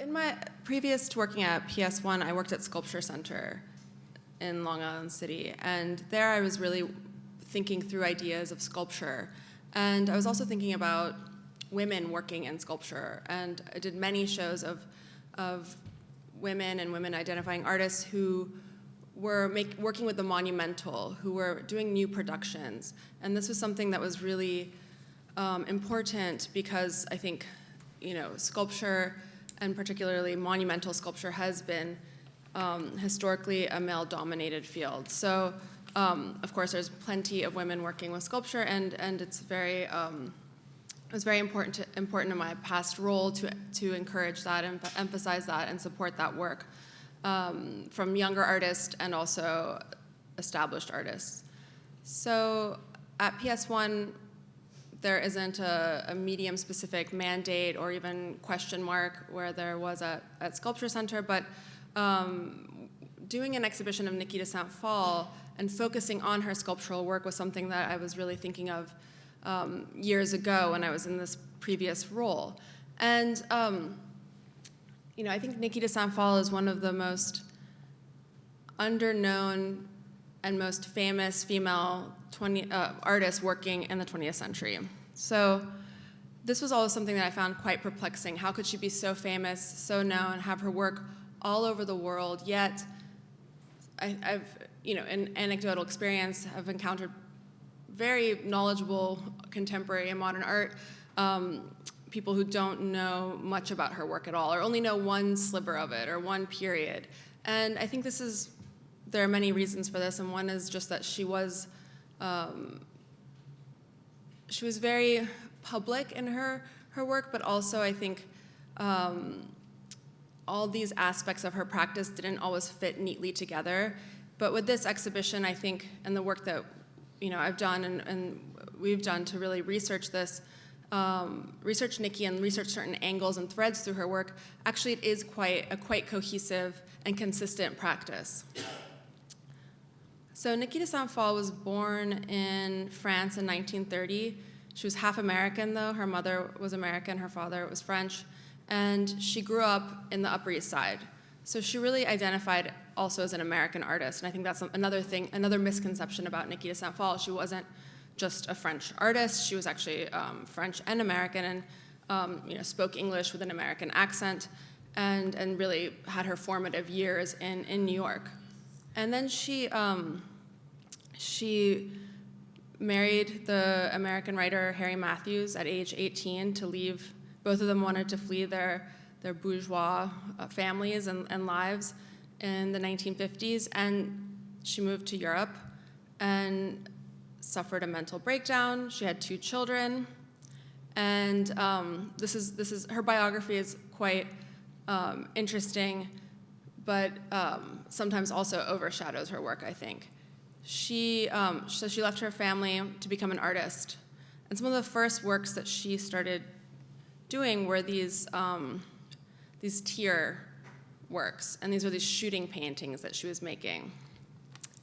in my previous to working at PS1, I worked at SculptureCenter in Long Island City, and there I was really thinking through ideas of sculpture. And I was also thinking about women working in sculpture, and I did many shows of women and women-identifying artists who were working with the monumental, who were doing new productions. And this was something that was really important because I think, sculpture, and particularly monumental sculpture, has been historically a male-dominated field. So, of course, there's plenty of women working with sculpture, and it's very it was very important in my past role to encourage that and emphasize that and support that work from younger artists and also established artists. So at PS1, there isn't a medium-specific mandate or even question mark where there was at SculptureCenter, but doing an exhibition of Niki de Saint Phalle and focusing on her sculptural work was something that I was really thinking of years ago when I was in this previous role. And I think Niki de Saint Phalle is one of the most underknown and most famous female artists working in the 20th century. So this was always something that I found quite perplexing. How could she be so famous, so known, have her work all over the world, yet I've, in anecdotal experience, have encountered very knowledgeable contemporary and modern art people who don't know much about her work at all, or only know one sliver of it or one period. And I think there are many reasons for this, and one is just that she was very public in her work, but also I think all these aspects of her practice didn't always fit neatly together. But with this exhibition, I think, and the work that I've done and we've done to really research this, research Niki and research certain angles and threads through her work, actually it is quite cohesive and consistent practice. So Niki de Saint Phalle was born in France in 1930. She was half American, though. Her mother was American, her father was French, and she grew up in the Upper East Side. So she really identified also as an American artist, and I think that's another misconception about Niki de Saint Phalle. She wasn't just a French artist; she was actually French and American, and spoke English with an American accent, and really had her formative years in New York. And then she married the American writer Harry Matthews at age 18 to leave. Both of them wanted to flee their bourgeois families and lives in the 1950s, and she moved to Europe and suffered a mental breakdown. She had 2 children, and this is her biography is quite interesting, but sometimes also overshadows her work, I think. So she left her family to become an artist, and some of the first works that she started doing were these tier works, and these were these shooting paintings that she was making.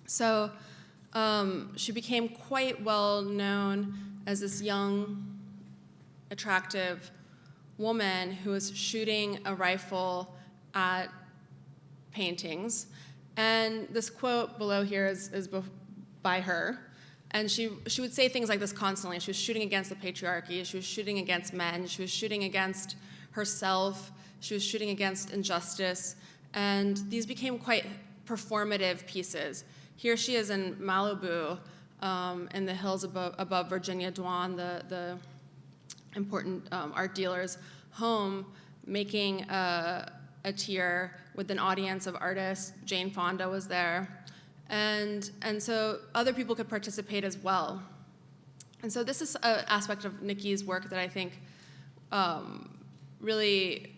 So she became quite well known as this young, attractive woman who was shooting a rifle at paintings. And this quote below here is by her. And she would say things like this constantly. She was shooting against the patriarchy. She was shooting against men. She was shooting against herself. She was shooting against injustice. And these became quite performative pieces. Here she is in Malibu, in the hills above Virginia Dwan, the important art dealer's home, making a tier with an audience of artists. Jane Fonda was there. And so other people could participate as well. And so this is an aspect of Niki's work that I think really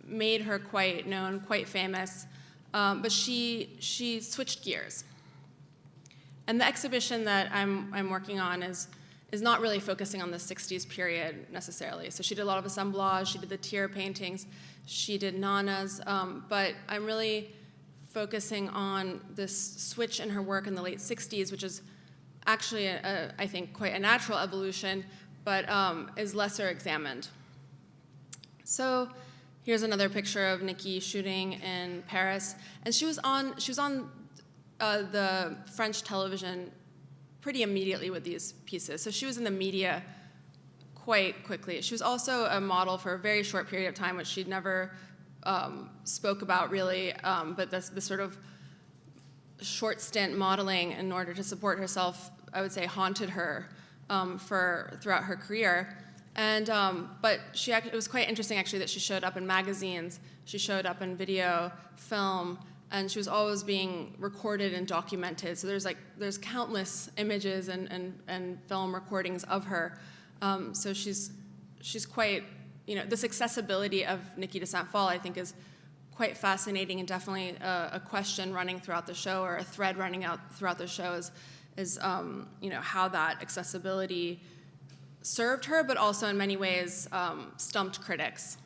made her quite known, quite famous. But she switched gears. And the exhibition that I'm working on is not really focusing on the 60s period necessarily. So she did a lot of assemblage, she did the tier paintings, she did nanas, but I'm really focusing on this switch in her work in the late 60s, which is actually, I think, quite a natural evolution, but is lesser examined. So Here's another picture of Niki shooting in Paris, and she was on the French television pretty immediately with these pieces. So she was in the media quite quickly. She was also a model for a very short period of time, which she'd never spoke about really, but this sort of short stint modeling in order to support herself, I would say, haunted her throughout her career. And but it was quite interesting actually that she showed up in magazines, she showed up in video, film, and she was always being recorded and documented. So there's countless images and film recordings of her. So she's quite, this accessibility of Niki de Saint Phalle, I think, is quite fascinating, and definitely a question running throughout the show, or a thread running out throughout the show is how that accessibility served her, but also in many ways stumped critics.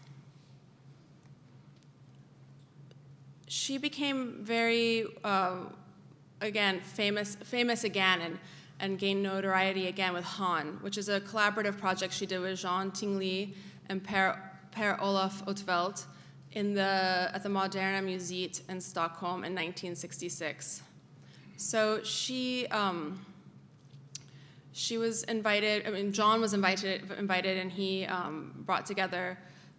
She became very, again, famous again, and gained notoriety again with Han, which is a collaborative project she did with Joan, Tingly, and Per Olof Otvelt at the Moderna Museet in Stockholm in 1966. So she was invited, John was invited, and he brought together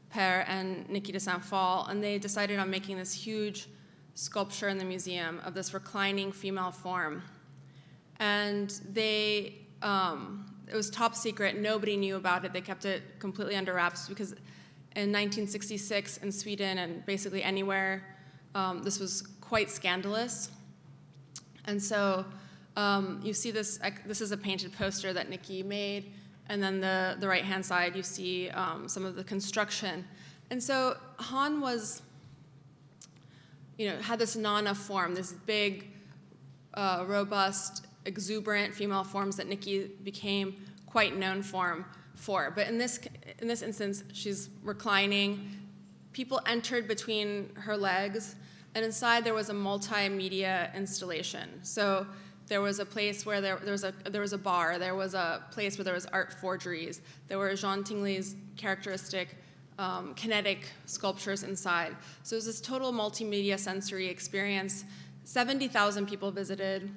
Per and Niki de Saint Phalle, and they decided on making this huge sculpture in the museum of this reclining female form. And it was top secret, nobody knew about it, they kept it completely under wraps, because in 1966 in Sweden and basically anywhere, this was quite scandalous. And so you see this is a painted poster that Niki made, and then the right-hand side you see some of the construction. And so Han was, had this Nana form, this big, robust, exuberant female forms that Niki became quite known for. But in this instance, she's reclining. People entered between her legs, and inside there was a multimedia installation. So there was a place where there was a bar. There was a place where there was art forgeries. There were Jean Tingly's characteristic kinetic sculptures inside. So it was this total multimedia sensory experience. 70,000 people visited.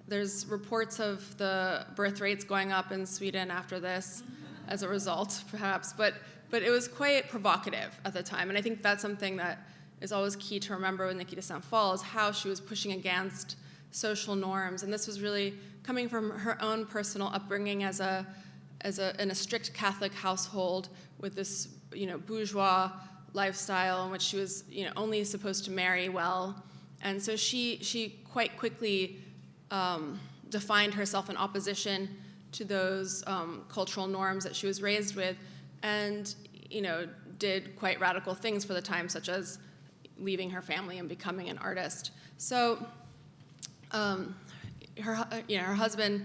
There's reports of the birth rates going up in Sweden after this as a result, perhaps. But it was quite provocative at the time. And I think that's something that is always key to remember with Niki de Saint Phalle, is how she was pushing against social norms. And this was really coming from her own personal upbringing in a strict Catholic household with this, bourgeois lifestyle in which she was, only supposed to marry well. And so she quite quickly defined herself in opposition to those cultural norms that she was raised with, and did quite radical things for the time, such as leaving her family and becoming an artist. So her husband,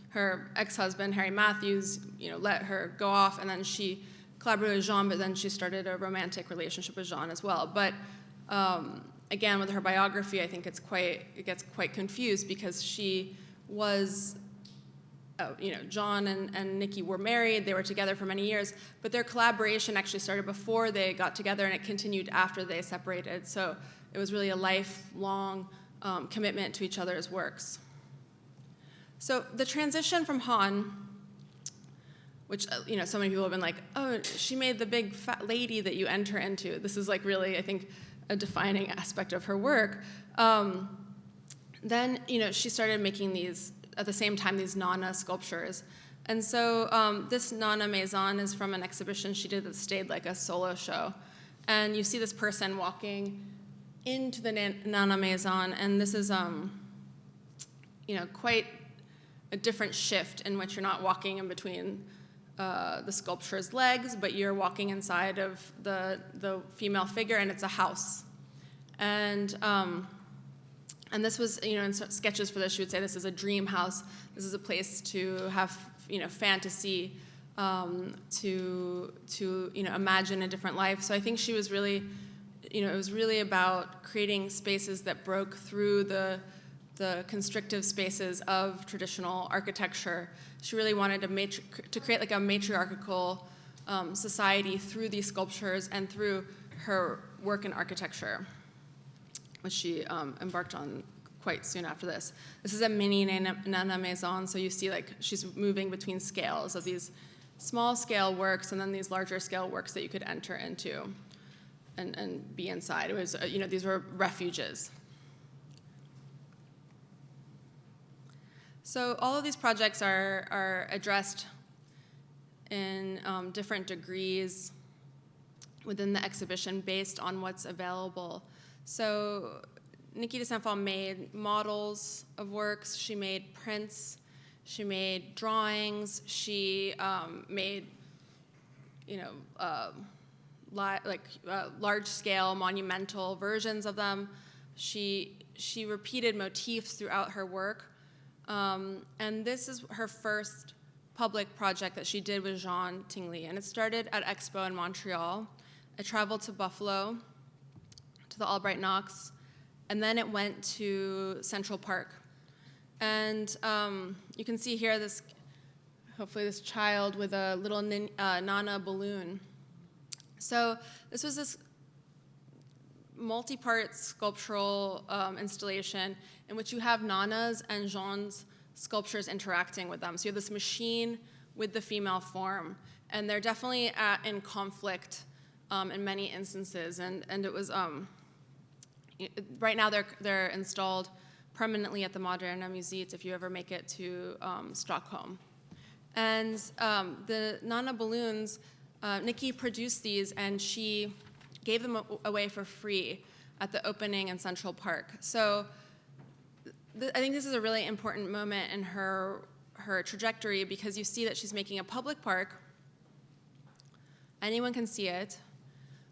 her ex-husband Harry Matthews, let her go off, and then she collaborated with Jean, but then she started a romantic relationship with Jean as well. But again, with her biography, I think it gets quite confused, because she was, John and Niki were married, they were together for many years, but their collaboration actually started before they got together, and it continued after they separated. So it was really a lifelong commitment to each other's works. So the transition from Han, which, so many people have been like, oh, she made the big fat lady that you enter into. This is really, I think, a defining aspect of her work. Then, she started making at the same time, these Nana sculptures. And so this Nana Maison is from an exhibition she did that stayed like a solo show. And you see this person walking into the Nana Maison, and this is, quite a different shift in which you're not walking in between the sculpture's legs, but you're walking inside of the female figure, and it's a house. And this was, in sketches for this, she would say this is a dream house. This is a place to have, fantasy, to imagine a different life. So I think she was really, it was really about creating spaces that broke through the constrictive spaces of traditional architecture. She really wanted to create like a matriarchal society through these sculptures and through her work in architecture, which she embarked on quite soon after this. This is a mini Nana Maison, so you see like she's moving between scales of these small scale works and then these larger scale works that you could enter into and be inside. It was, these were refuges. So all of these projects are addressed in different degrees within the exhibition based on what's available. So Niki de Saint Phalle made models of works, she made prints, she made drawings, she made, large-scale monumental versions of them. She repeated motifs throughout her work, and this is her first public project that she did with Joan Tingly, and it started at Expo in Montreal. I traveled to Buffalo, to the Albright Knox, and then it went to Central Park. And you can see here hopefully this child with a little Nana balloon. So this was this multi-part sculptural installation in which you have Nana's and Joan's sculptures interacting with them. So you have this machine with the female form, and they're definitely in conflict in many instances. And it was, right now they're installed permanently at the Moderna Museet if you ever make it to Stockholm. And the Nana balloons, Niki produced these and she gave them away for free at the opening in Central Park. So I think this is a really important moment in her trajectory because you see that she's making a public park. Anyone can see it.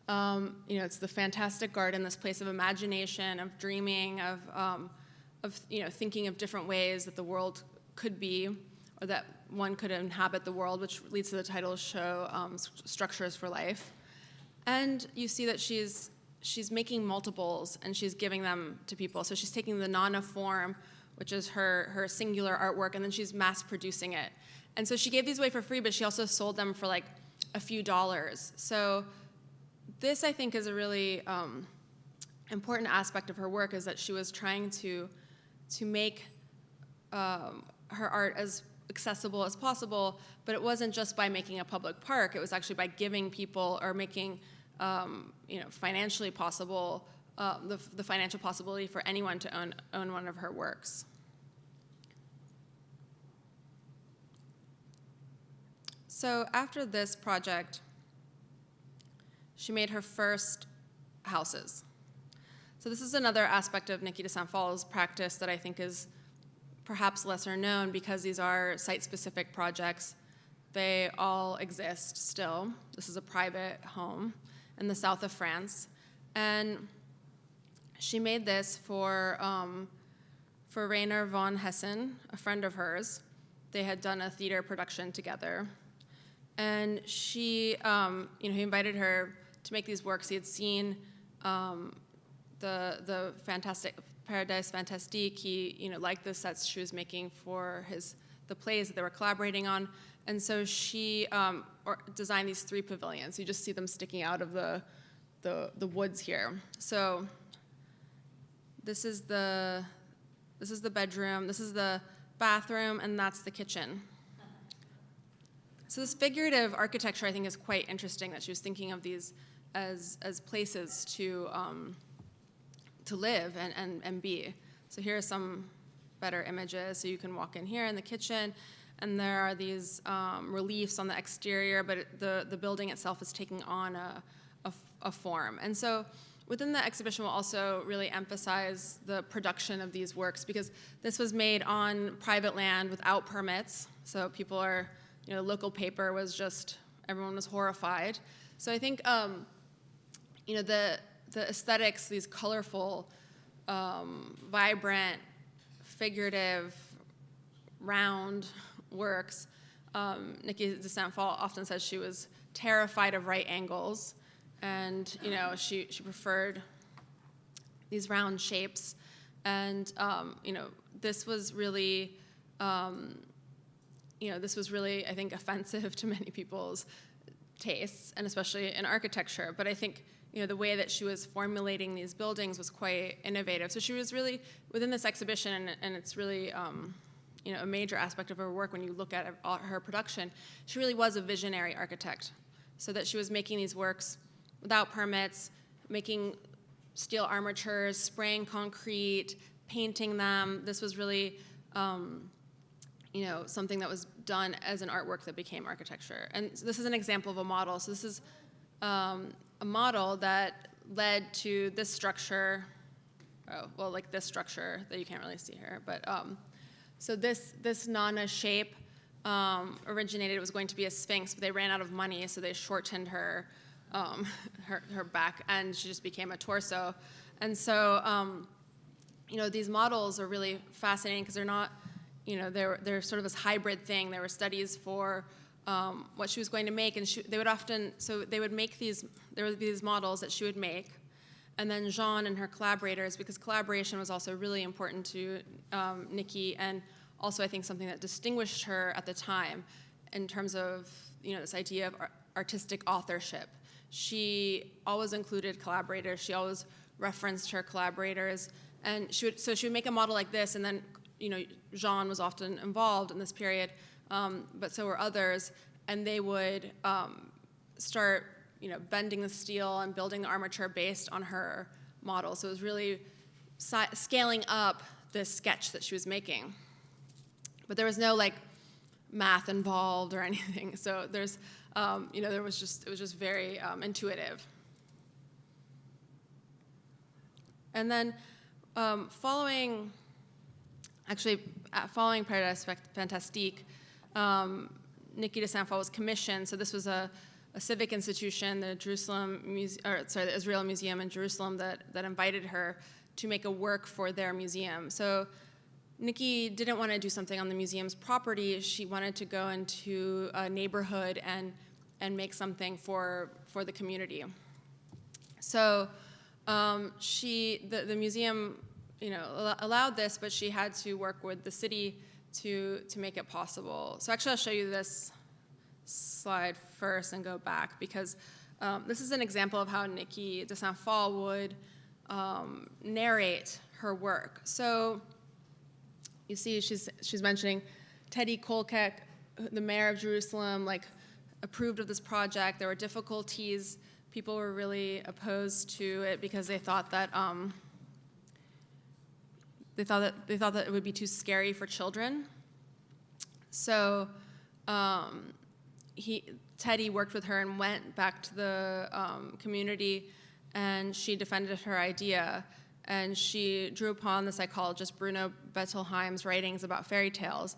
It's the fantastic garden, this place of imagination, of dreaming, of thinking of different ways that the world could be, or that one could inhabit the world, which leads to the title of the show, Structures for Life. And you see that she's making multiples and she's giving them to people. So she's taking the Nana form, which is her singular artwork, and then she's mass producing it. And so she gave these away for free, but she also sold them for like a few dollars. So this, I think, is a really important aspect of her work, is that she was trying to make her art as accessible as possible, but it wasn't just by making a public park. It was actually by giving people, or making financially possible, the financial possibility for anyone to own one of her works. So after this project, she made her first houses. So this is another aspect of Niki de Saint Phalle's practice that I think is perhaps lesser known, because these are site-specific projects. They all exist still. This is a private home in the south of France. And she made this for Rainer von Hessen, a friend of hers. They had done a theater production together. And she, he invited her to make these works. He had seen the fantastic Paradise Fantastique. He liked the sets she was making for the plays that they were collaborating on. And so she designed these 3 pavilions. You just see them sticking out of the woods here. So this is the bedroom, this is the bathroom, and that's the kitchen. So this figurative architecture, I think, is quite interesting, that she was thinking of these as places to live and be. So here are some better images. So you can walk in here in the kitchen, and there are these reliefs on the exterior, but the building itself is taking on a form. And so within the exhibition, we'll also really emphasize the production of these works, because this was made on private land without permits. So people are, local paper was just, everyone was horrified. So I think, the aesthetics, these colorful, vibrant, figurative, round works. Niki de Saint Phalle often says she was terrified of right angles, and she preferred these round shapes. And this was really, I think, offensive to many people's tastes, and especially in architecture. But I think, the way that she was formulating these buildings was quite innovative. So she was really, within this exhibition, and it's really, a major aspect of her work when you look at her production, she really was a visionary architect. So that she was making these works without permits, making steel armatures, spraying concrete, painting them. This was really, something that was done as an artwork that became architecture. And so this is an example of a model. So this is a model that led to this structure. Like this structure that you can't really see here. But so this Nana shape originated. It was going to be a sphinx, but they ran out of money, so they shortened her back, and she just became a torso. And so, these models are really fascinating because they're not, they're sort of this hybrid thing. There were studies for what she was going to make, and they would make these. There would be these models that she would make, and then Joan and her collaborators, because collaboration was also really important to Niki, and also I think something that distinguished her at the time in terms of this idea of artistic authorship. She always included collaborators. She always referenced her collaborators, and she would make a model like this, and then Joan was often involved in this period, but so were others, and they would start bending the steel and building the armature based on her model. So it was really scaling up this sketch that she was making. But there was no math involved or anything. So there's, it was just very intuitive. And then following Paradise Fantastique, Niki de Saint Phalle was commissioned. So this was a civic institution, the Israel Museum in Jerusalem, that invited her to make a work for their museum. So Niki didn't want to do something on the museum's property. She wanted to go into a neighborhood and make something for the community. So the museum allowed this, but she had to work with the city to make it possible. So actually I'll show you this slide first and go back, because this is an example of how Niki de Saint Phalle would narrate her work. So you see she's mentioning Teddy Kolkek, the mayor of Jerusalem, approved of this project. There were difficulties. People were really opposed to it because they thought that it would be too scary for children. So Teddy worked with her and went back to the community, and she defended her idea. And she drew upon the psychologist Bruno Bettelheim's writings about fairy tales.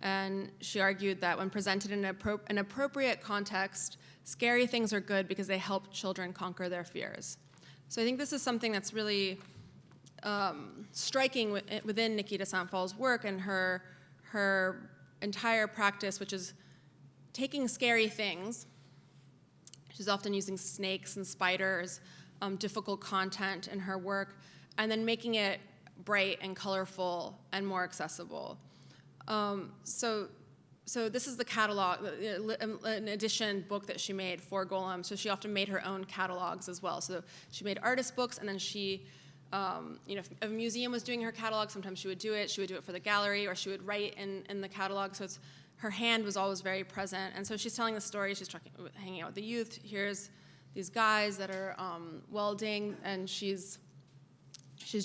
And she argued that when presented in an appropriate context, scary things are good because they help children conquer their fears. So I think this is something that's really striking within Niki de Saint Phalle's work and her entire practice, which is taking scary things. She's often using snakes and spiders, difficult content in her work, and then making it bright and colorful and more accessible. So this is the catalog, an edition book that she made for Golem. So she often made her own catalogs as well. So she made artist books, and then she, if a museum was doing her catalog, sometimes she would do it. She would do it for the gallery, or she would write in the catalog. So her hand was always very present. And so she's telling the story. She's hanging out with the youth. Here's these guys that are welding, and she's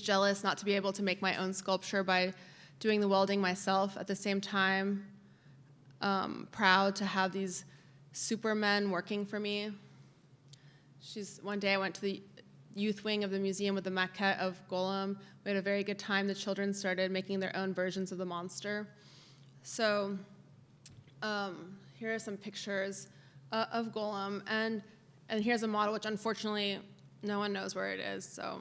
jealous not to be able to make my own sculpture by doing the welding myself. At the same time, proud to have these supermen working for me. One day I went to the youth wing of the museum with the maquette of Golem. We had a very good time. The children started making their own versions of the monster. So here are some pictures of Golem, and here's a model, which unfortunately no one knows where it is, so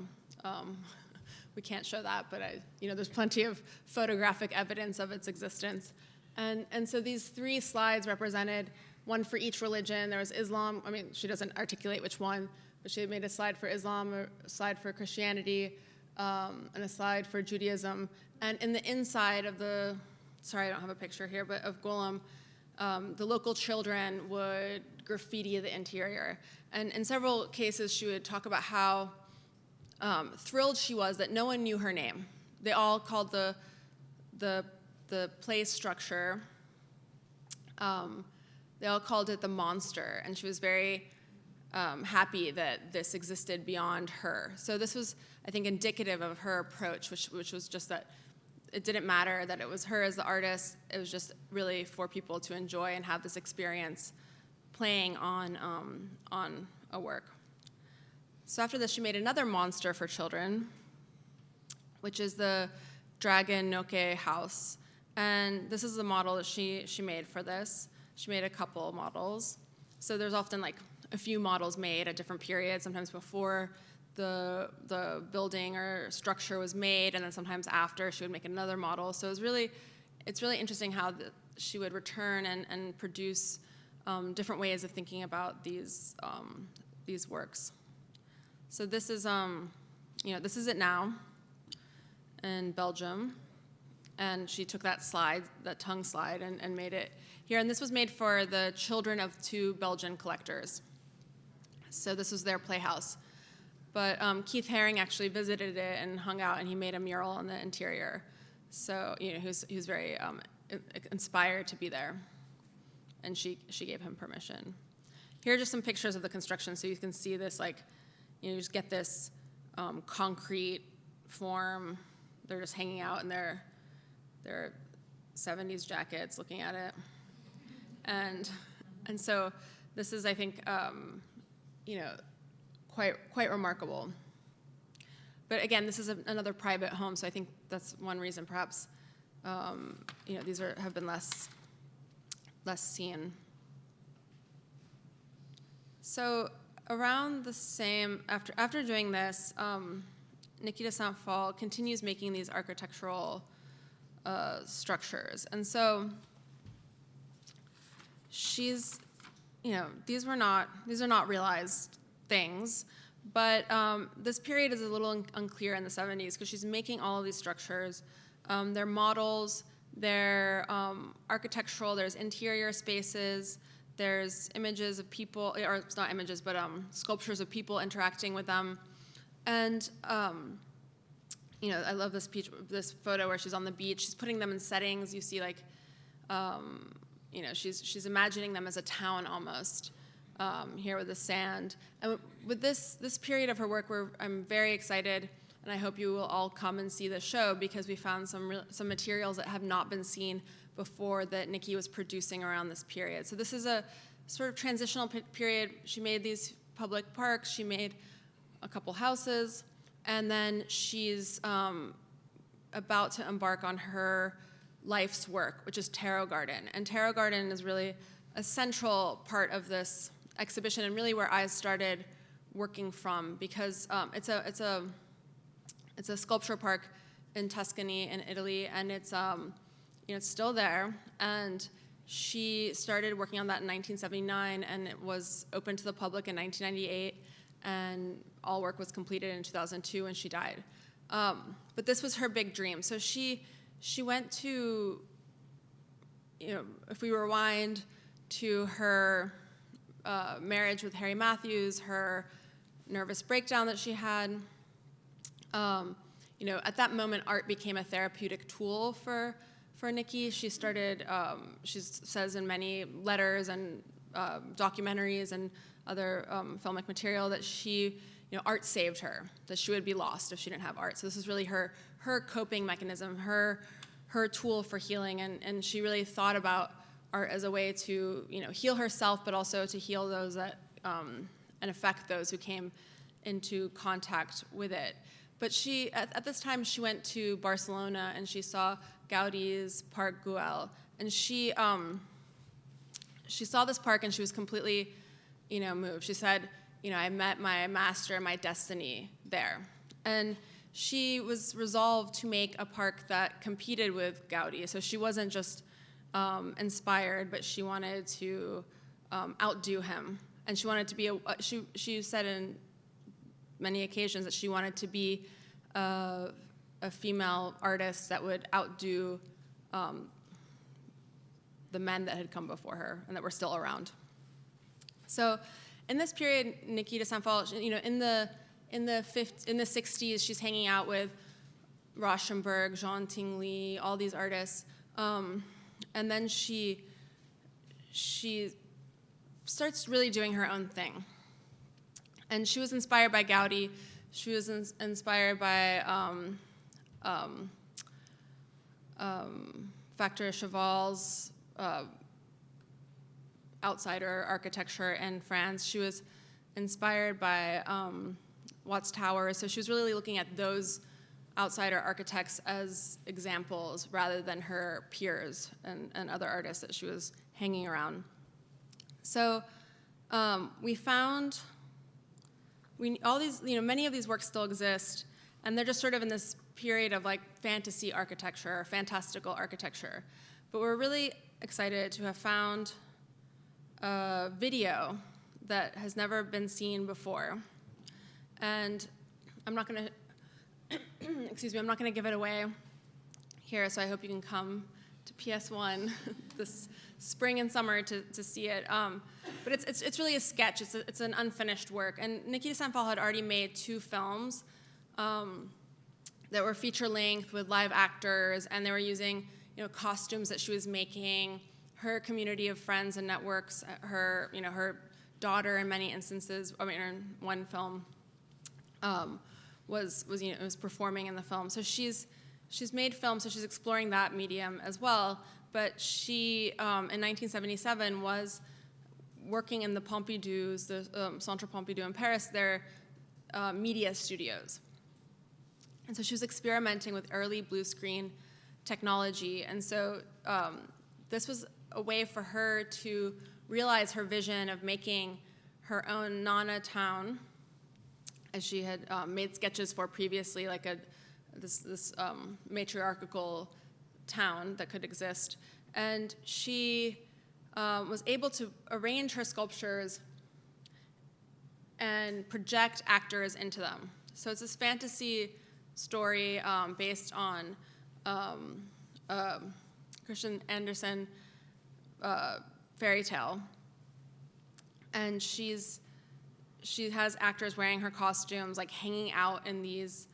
we can't show that, but there's plenty of photographic evidence of its existence. And so these 3 slides represented one for each religion. There was Islam. I mean, she doesn't articulate which one, but she made a slide for Islam, a slide for Christianity, and a slide for Judaism. And in the inside of sorry, I don't have a picture here, but of Golem, the local children would graffiti the interior. And in several cases, she would talk about how thrilled she was that no one knew her name. They all called the play structure, they all called it the monster, and she was very happy that this existed beyond her. So this was, I think, indicative of her approach, which was just that it didn't matter that it was her as the artist. It was just really for people to enjoy and have this experience playing on a work. So after this, she made another monster for children, which is the Dragon Noke house. And this is the model that she made for this. She made a couple models. So there's often like a few models made at different periods, sometimes before the building or structure was made, and then sometimes after she would make another model. So it's really interesting how she would return and produce different ways of thinking about these works. So this is this is it now in Belgium, and she took that tongue slide, and made it here. And this was made for the children of 2 Belgian collectors. So this was their playhouse. But Keith Haring actually visited it and hung out, and he made a mural on the interior. So he was very inspired to be there, and she gave him permission. Here are just some pictures of the construction, so you can see this, you just get this concrete form. They're just hanging out in their 70s jackets, looking at it, and so this is, I think, quite remarkable. But again, this is another private home, so I think that's one reason, perhaps, these have been less seen. So around the same, after doing this, Niki de Saint Phalle continues making these architectural structures, and so these are not realized things, but this period is a little unclear in the 70s because she's making all of these structures. They're models, they're architectural, there's interior spaces, there's images of people, or it's not images, but sculptures of people interacting with them. And I love this photo where she's on the beach. She's putting them in settings. You see, she's imagining them as a town almost. Here with the sand. And with this period of her work, I'm very excited, and I hope you will all come and see the show, because we found some materials that have not been seen before that Niki was producing around this period. So this is a sort of transitional period. She made these public parks, she made a couple houses, and then she's about to embark on her life's work, which is Tarot Garden. And Tarot Garden is really a central part of this exhibition, and really where I started working from, because it's a sculpture park in Tuscany in Italy, and it's still there. And she started working on that in 1979, and it was open to the public in 1998, and all work was completed in 2002 when she died. But this was her big dream. So she went to, if we rewind to her marriage with Harry Matthews, her nervous breakdown that she had, at that moment, art became a therapeutic tool for Niki. She started, she says in many letters and documentaries and other filmic material that art saved her, that she would be lost if she didn't have art. So this is really her coping mechanism, her tool for healing, and she really thought about art as a way to heal herself, but also to heal those that and affect those who came into contact with it. But she, at this time, she went to Barcelona and she saw Gaudi's Park Güell, and she saw this park and she was completely, moved. She said, I met my master, my destiny there, and she was resolved to make a park that competed with Gaudi. So she wasn't just inspired, but she wanted to outdo him, and she wanted to be she said in many occasions that she wanted to be a female artist that would outdo the men that had come before her and that were still around. So in this period, Niki de Saint Phalle, in the 60s, she's hanging out with Rauschenberg, Joan, Tingly, all these artists, and then she starts really doing her own thing. And she was inspired by Gaudi. She was inspired by Factor Cheval's outsider architecture in France. She was inspired by Watts Tower. So she was really looking at those outsider architects as examples rather than her peers and other artists that she was hanging around. So we found all these, many of these works still exist, and they're just sort of in this period of like fantasy architecture, fantastical architecture. But we're really excited to have found a video that has never been seen before. And I'm not going to, I'm not going to give it away here, so I hope you can come to PS1 this spring and summer to see it. But it's really a sketch. It's an unfinished work. And Niki de Saint Phalle had already made 2 films that were feature length with live actors, and they were using costumes that she was making, her community of friends and networks, her daughter in many instances. I mean, in one film was performing in the film. So she's made films, so she's exploring that medium as well. But she, in 1977, was working in the Pompidou's, the Centre Pompidou in Paris, their media studios. And so she was experimenting with early blue screen technology. And so this was a way for her to realize her vision of making her own Nana town, as she had made sketches for previously, like this matriarchal town that could exist. And she was able to arrange her sculptures and project actors into them. So it's this fantasy story based on Christian Andersen fairy tale. And she has actors wearing her costumes, like hanging out in these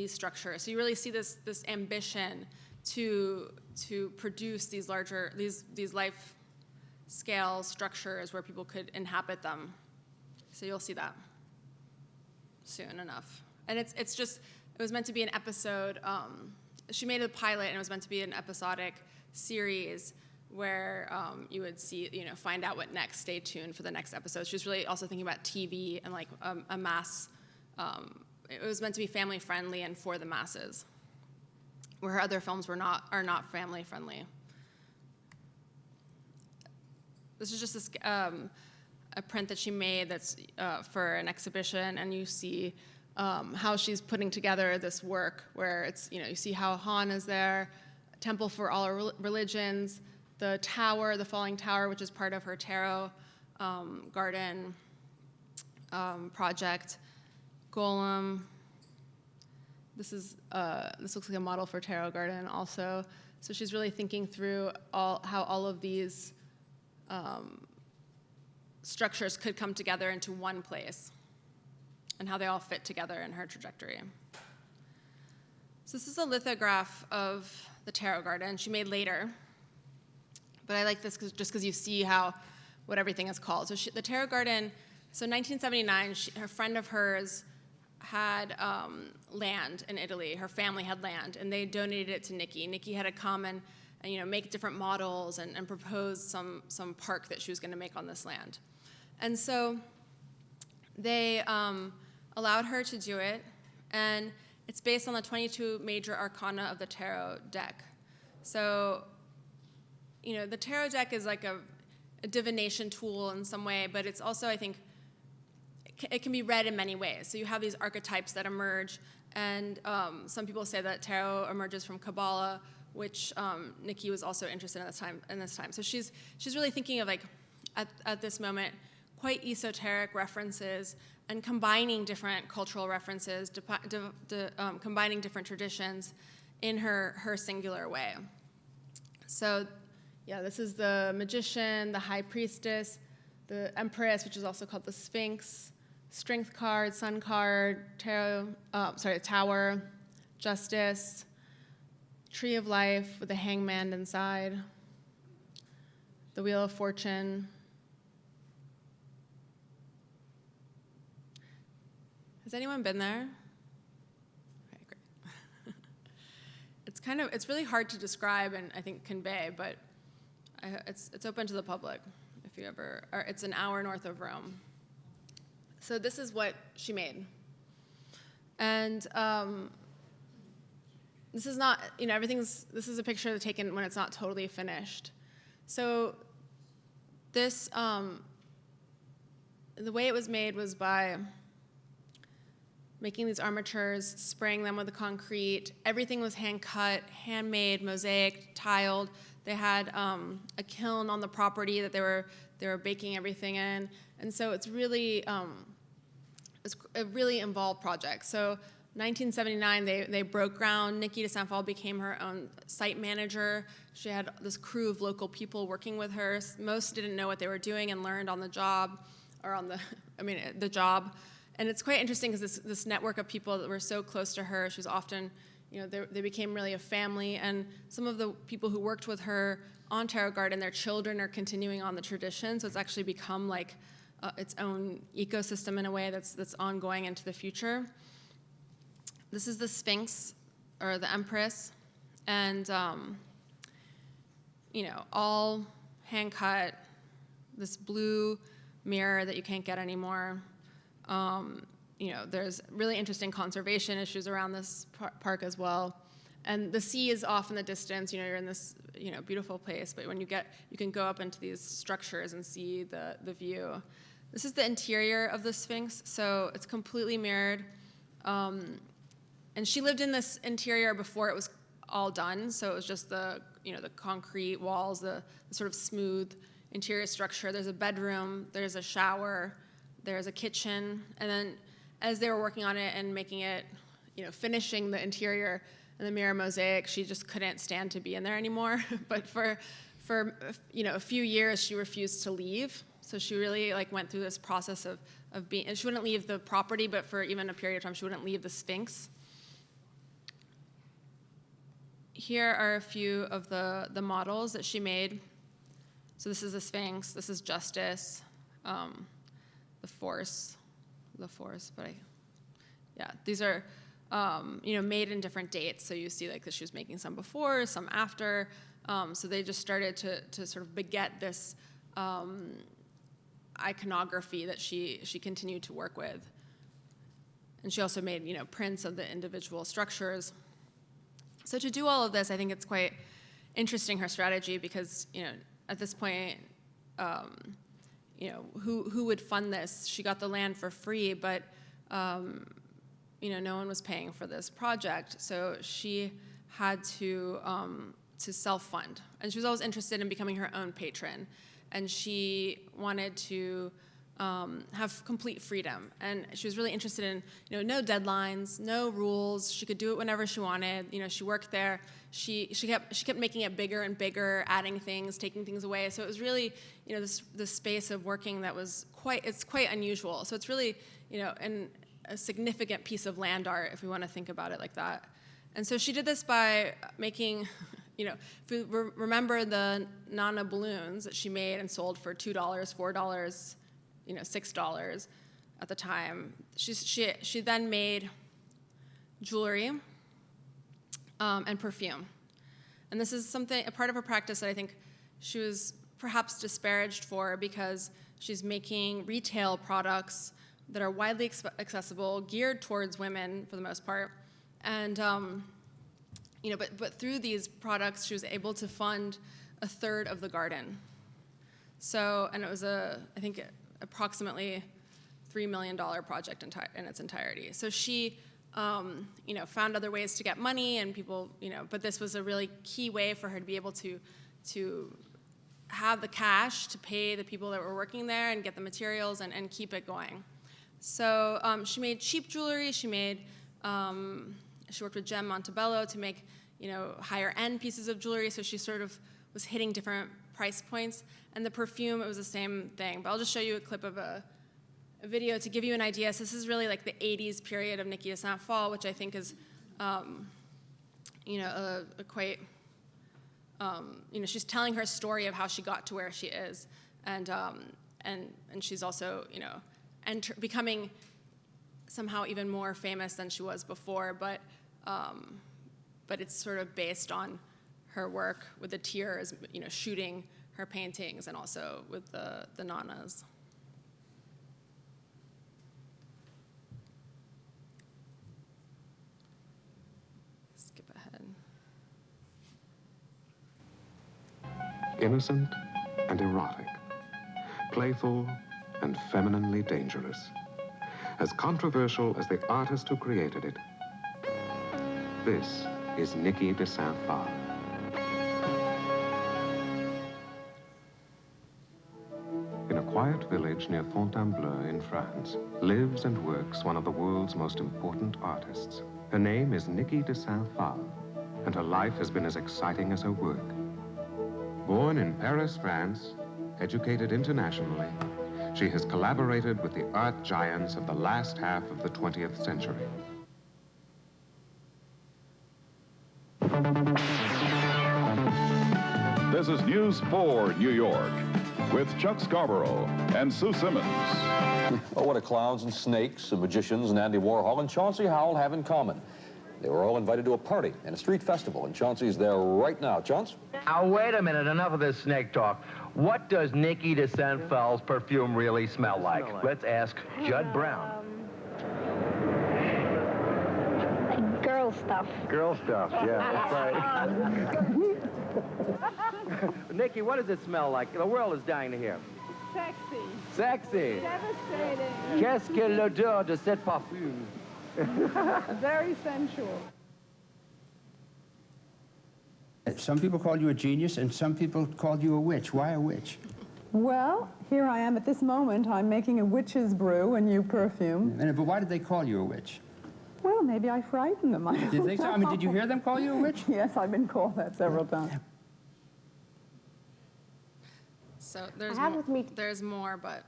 structures. So you really see this ambition to produce these larger, these life scale structures where people could inhabit them. So you'll see that soon enough. And it was meant to be an episode. She made a pilot, and it was meant to be an episodic series where you would see, find out what next. Stay tuned for the next episode. She was really also thinking about TV and like a mass. It was meant to be family friendly and for the masses, where her other films are not family friendly. This is just a print that she made that's for an exhibition, and you see how she's putting together this work, where it's you see how Han is there, Temple for All Religions, the tower, the falling tower, which is part of her tarot garden project, Golem. This looks like a model for tarot garden also. So she's really thinking through how all of these structures could come together into one place, and how they all fit together in her trajectory. So this is a lithograph of the tarot garden she made later, but I like this just because you see what everything is called. So the tarot garden, so 1979, her friend of hers had land in Italy. Her family had land, and they donated it to Niki. Niki had to come and make different models and propose some park that she was going to make on this land. And so they allowed her to do it, and it's based on the 22 major arcana of the tarot deck. So, the tarot deck is like a divination tool in some way, but it's also, I think, it can be read in many ways. So you have these archetypes that emerge, and some people say that tarot emerges from Kabbalah, which Niki was also interested in this time. So she's really thinking of, like, at this moment, quite esoteric references and combining different cultural references, combining different traditions in her singular way. So, Yeah, this is the magician, the high priestess, the empress, which is also called the Sphinx, strength card, sun card, tower, justice, tree of life with a hangman inside, the wheel of fortune. Has anyone been there? Okay, great. It's really hard to describe and I think convey, but it's open to the public if you ever, or it's an hour north of Rome. So this is what she made. And this is not, this is a picture taken when it's not totally finished. So this, the way it was made was by making these armatures, spraying them with the concrete. Everything was hand-cut, handmade, mosaic, tiled. They had a kiln on the property that they were baking everything in. And so it's really, it's a really involved project. So 1979, they broke ground. Niki de Saint Phalle became her own site manager. She had this crew of local people working with her. Most didn't know what they were doing and learned on the job, or on the job. And it's quite interesting because this network of people that were so close to her, she was often, they became really a family. And some of the people who worked with her on Tarot Garden, their children are continuing on the tradition. So it's actually become like its own ecosystem in a way that's ongoing into the future. This is the Sphinx, or the Empress. And, all hand-cut, this blue mirror that you can't get anymore. There's really interesting conservation issues around this park as well. And the sea is off in the distance. You're in this, beautiful place. But when you can go up into these structures and see the view. This is the interior of the Sphinx. So it's completely mirrored. And she lived in this interior before it was all done. So it was just the concrete walls, the sort of smooth interior structure. There's a bedroom. There's a shower. There's a kitchen, and then as they were working on it and making it, finishing the interior and the mirror mosaic, she just couldn't stand to be in there anymore. But for a few years, she refused to leave. So she really went through this process of being, and she wouldn't leave the property, but for even a period of time, she wouldn't leave the Sphinx. Here are a few of the models that she made. So this is the Sphinx. This is Justice. The force, but these are, made in different dates. So you see that she was making some before, some after. So they just started to sort of beget this iconography that she continued to work with. And she also made, prints of the individual structures. So to do all of this, I think it's quite interesting, her strategy, because, at this point, who would fund this? She got the land for free, but no one was paying for this project, so she had to self-fund. And she was always interested in becoming her own patron, and she wanted to have complete freedom. And she was really interested in no deadlines, no rules. She could do it whenever she wanted. She worked there. She kept making it bigger and bigger, adding things, taking things away. So it was really this space of working that was quite unusual. So it's really a significant piece of land art if we want to think about it like that. And so she did this by making if we remember the Nana balloons that she made and sold for $2, $4. $6 at the time. She then made jewelry and perfume. And this is a part of her practice that I think she was perhaps disparaged for, because she's making retail products that are widely accessible, geared towards women for the most part. And, but through these products, she was able to fund a third of the garden. So, and it was I think approximately $3 million project in its entirety. So she, found other ways to get money, and people, but this was a really key way for her to be able to have the cash to pay the people that were working there and get the materials and keep it going. So she made cheap jewelry. She worked with Gem Montebello to make, higher end pieces of jewelry. So she sort of was hitting different price points. And the perfume, it was the same thing. But I'll just show you a clip of a video to give you an idea. So this is really like the 80s period of Niki de Saint Phalle, which I think is, you know, a quite, you know, she's telling her story of how she got to where she is. And she's also, you know, becoming somehow even more famous than she was before, but it's sort of based on her work with the tears, you know, shooting her paintings, and also with the nanas. Skip ahead. Innocent and erotic, playful and femininely dangerous, as controversial as the artist who created it. This is Niki de Saint Phalle. In a quiet village near Fontainebleau in France, lives and works one of the world's most important artists. Her name is Niki de Saint Phalle, and her life has been as exciting as her work. Born in Paris, France, educated internationally, she has collaborated with the art giants of the last half of the 20th century. This is News 4 New York with Chuck Scarborough and Sue Simmons. Oh, what do clowns and snakes and magicians and Andy Warhol and Chauncey Howell have in common? They were all invited to a party and a street festival, and Chauncey's there right now. Chaunce? Now, wait a minute. Enough of this snake talk. What does Niki de Saint Phalle's perfume really smell like? Let's ask Judd Brown. Girl stuff. Girl stuff, yeah, that's right. Niki, what does it smell like? The world is dying to hear. Sexy. Sexy. Devastating. Qu'est-ce que l'odeur de cette parfum? Very sensual. Some people call you a genius, and some people called you a witch. Why a witch? Well, here I am at this moment. I'm making a witch's brew, a new perfume. But why did they call you a witch? Well, maybe I frightened them. Did you think so? I mean, did you hear them call you a witch? Yes, I've been called that several times. So there's more, but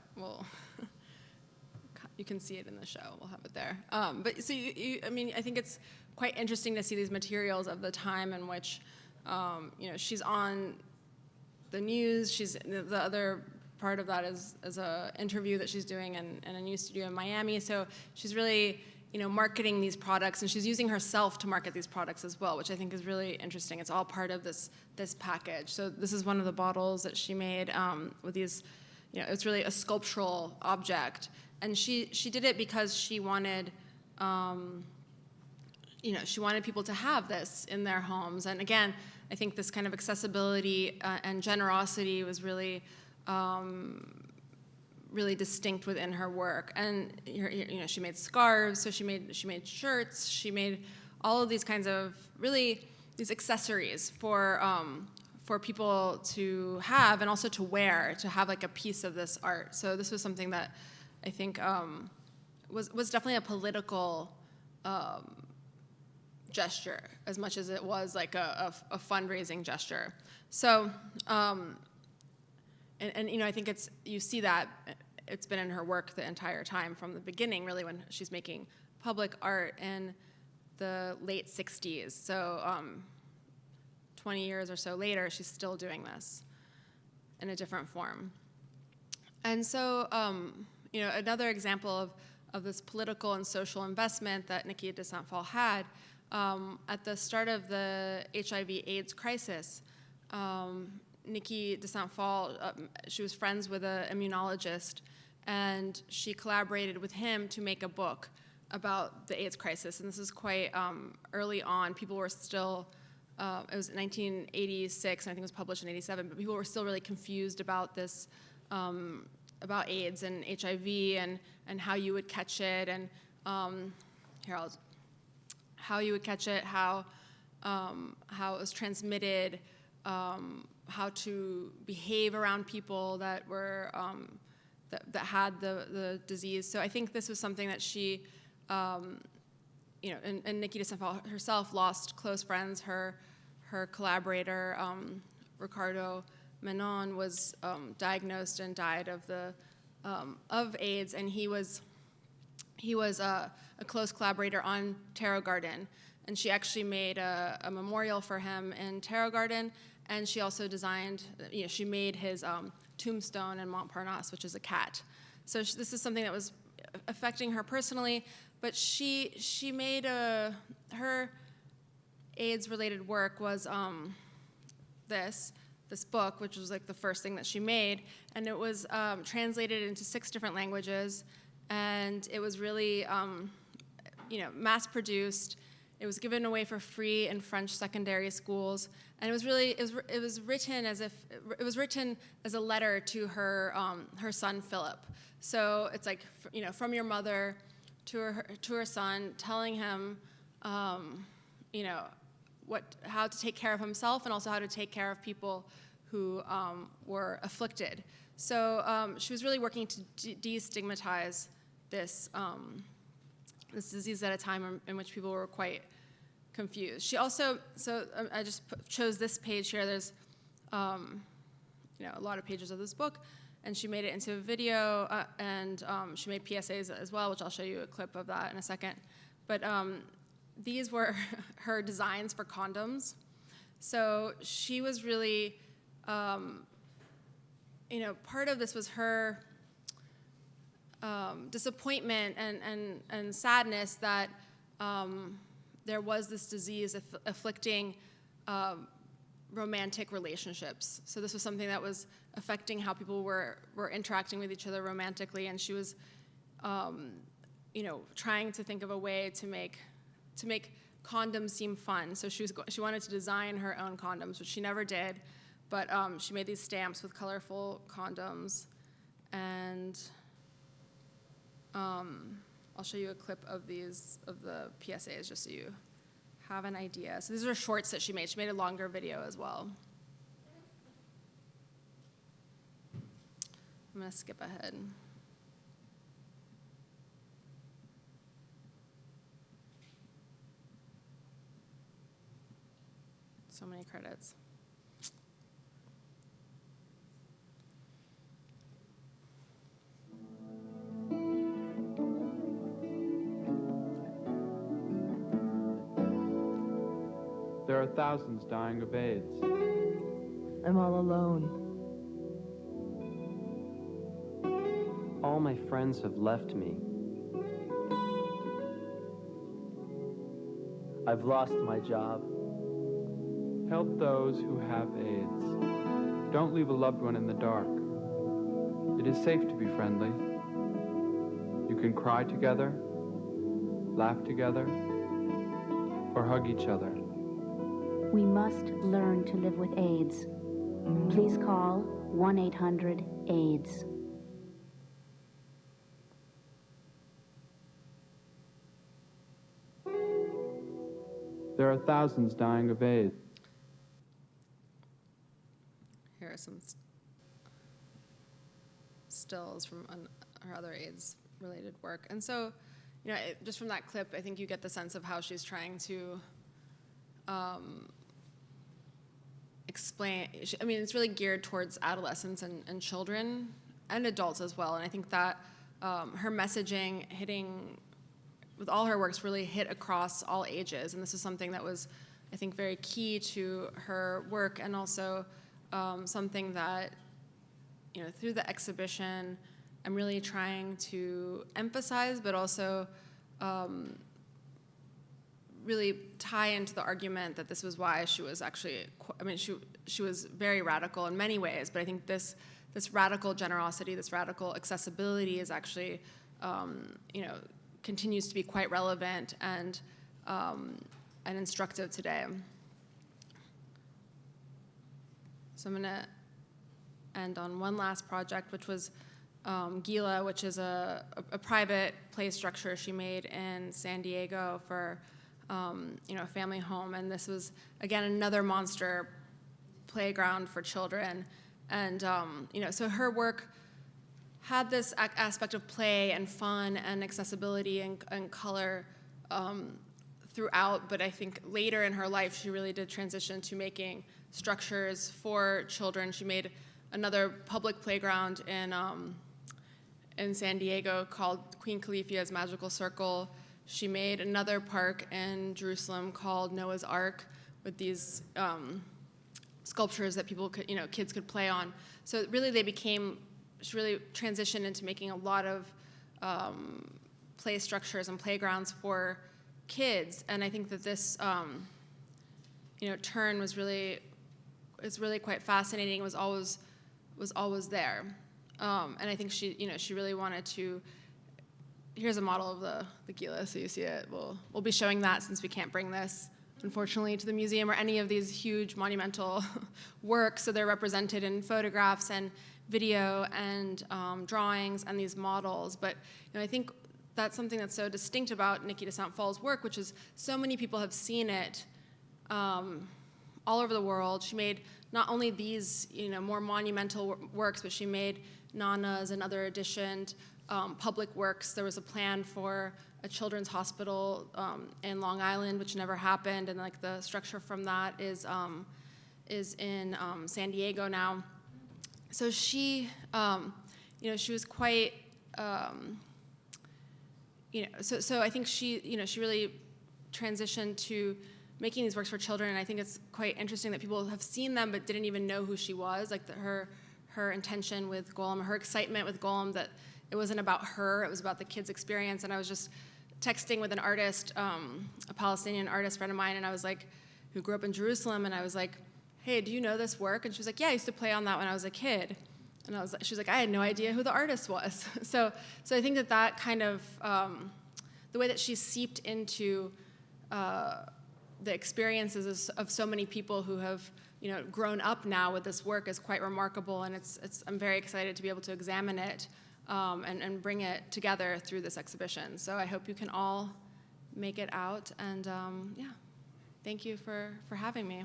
you can see it in the show. We'll have it there. But so I mean, I think it's quite interesting to see these materials of the time in which, you know, she's on the news. The other part of that is an interview that she's doing in a new studio in Miami. So she's really, you know, marketing these products, and she's using herself to market these products as well, which I think is really interesting. It's all part of this package. So this is one of the bottles that she made with these, you know, it's really a sculptural object, and she did it because she wanted, you know, she wanted people to have this in their homes. And again, I think this kind of accessibility and generosity was really really distinct within her work. And you know, she made scarves, so she made shirts, she made all of these kinds of really these accessories for people to have and also to wear, to have like a piece of this art. So this was something that I think was definitely a political gesture as much as it was like a fundraising gesture. So. And you know, I think you see that it's been in her work the entire time from the beginning, really, when she's making public art in the late 60s. So 20 years or so later, she's still doing this in a different form. And so, you know, another example of this political and social investment that Niki de Saint Phalle had at the start of the HIV/AIDS crisis. Niki de Saint Phalle, she was friends with an immunologist, and she collaborated with him to make a book about the AIDS crisis. And this is quite early on. People were still, it was 1986, and I think it was published in 87, but people were still really confused about this, about AIDS and HIV and how you would catch it, and how you would catch it, how it was transmitted, how to behave around people that were that had the disease. So I think this was something that she, you know, and Niki de Saint Phalle herself lost close friends. Her collaborator Ricardo Menon was diagnosed and died of AIDS, and he was a close collaborator on Tarot Garden, and she actually made a memorial for him in Tarot Garden, and she also designed, she made his tombstone in Montparnasse, which is a cat. So this is something that was affecting her personally, but she made her AIDS-related work was this book, which was like the first thing that she made, and it was translated into 6 different languages, and it was really mass-produced. It was given away for free in French secondary schools, and it was written as a letter to her son Philip. So it's like, from your mother to her son, telling him how to take care of himself and also how to take care of people who were afflicted. So she was really working to destigmatize this disease at a time in which people were quite confused. She also, I just chose this page here. There's a lot of pages of this book, and she made it into a video, and she made PSAs as well, which I'll show you a clip of that in a second. But these were her designs for condoms. So she was really, part of this was her disappointment and sadness that there was this disease afflicting romantic relationships. So this was something that was affecting how people were interacting with each other romantically, and she was, trying to think of a way to make condoms seem fun. So she wanted to design her own condoms, which she never did, but she made these stamps with colorful condoms, and I'll show you a clip of the PSAs just so you have an idea. So these are shorts that she made. She made a longer video as well. I'm going to skip ahead. So many credits. There are thousands dying of AIDS. I'm all alone. All my friends have left me. I've lost my job. Help those who have AIDS. Don't leave a loved one in the dark. It is safe to be friendly. You can cry together, laugh together, or hug each other. We must learn to live with AIDS. Please call 1-800-AIDS. There are thousands dying of AIDS. Here are some stills from her other AIDS-related work. And so, just from that clip, I think you get the sense of how she's trying to explain. It's really geared towards adolescents and children and adults as well. And I think that her messaging with all her works really hit across all ages. And this is something that was, I think, very key to her work, and also something that, through the exhibition, I'm really trying to emphasize, but also really tie into the argument that this was why she was actually, she was very radical in many ways, but I think this radical generosity, this radical accessibility is actually, continues to be quite relevant and instructive today. So I'm gonna end on one last project, which was Gila, which is a private play structure she made in San Diego for a family home. And this was, again, another monster playground for children. And so her work had this aspect of play and fun and accessibility and color throughout, but I think later in her life, she really did transition to making structures for children. She made another public playground in San Diego called Queen Khalifia's Magical Circle. She made another park in Jerusalem called Noah's Ark with these sculptures that people could, kids could play on. So really she really transitioned into making a lot of play structures and playgrounds for kids. And I think that this, turn is really quite fascinating. Was always there. And I think she really wanted to. Here's a model of the Gila, so you see it. We'll be showing that since we can't bring this, unfortunately, to the museum or any of these huge monumental works. So they're represented in photographs and video and drawings and these models. But I think that's something that's so distinct about Niki de Saint Phalle's work, which is so many people have seen it all over the world. She made not only these more monumental works, but she made Nana's and other editioned public works. There was a plan for a children's hospital in Long Island, which never happened, and like the structure from that is in San Diego now. So she, she was quite, So I think she, she really transitioned to making these works for children, and I think it's quite interesting that people have seen them but didn't even know who she was. Like her intention with Golem, her excitement with Golem, that it wasn't about her, it was about the kids' experience. And I was just texting with an artist, a Palestinian artist friend of mine, and I was like, who grew up in Jerusalem, and I was like, hey, do you know this work? And she was like, yeah, I used to play on that when I was a kid. And she was like, I had no idea who the artist was. So I think that kind of, the way that she seeped into the experiences of so many people who have, grown up now with this work is quite remarkable, and I'm very excited to be able to examine it and bring it together through this exhibition. So I hope you can all make it out, and thank you for having me.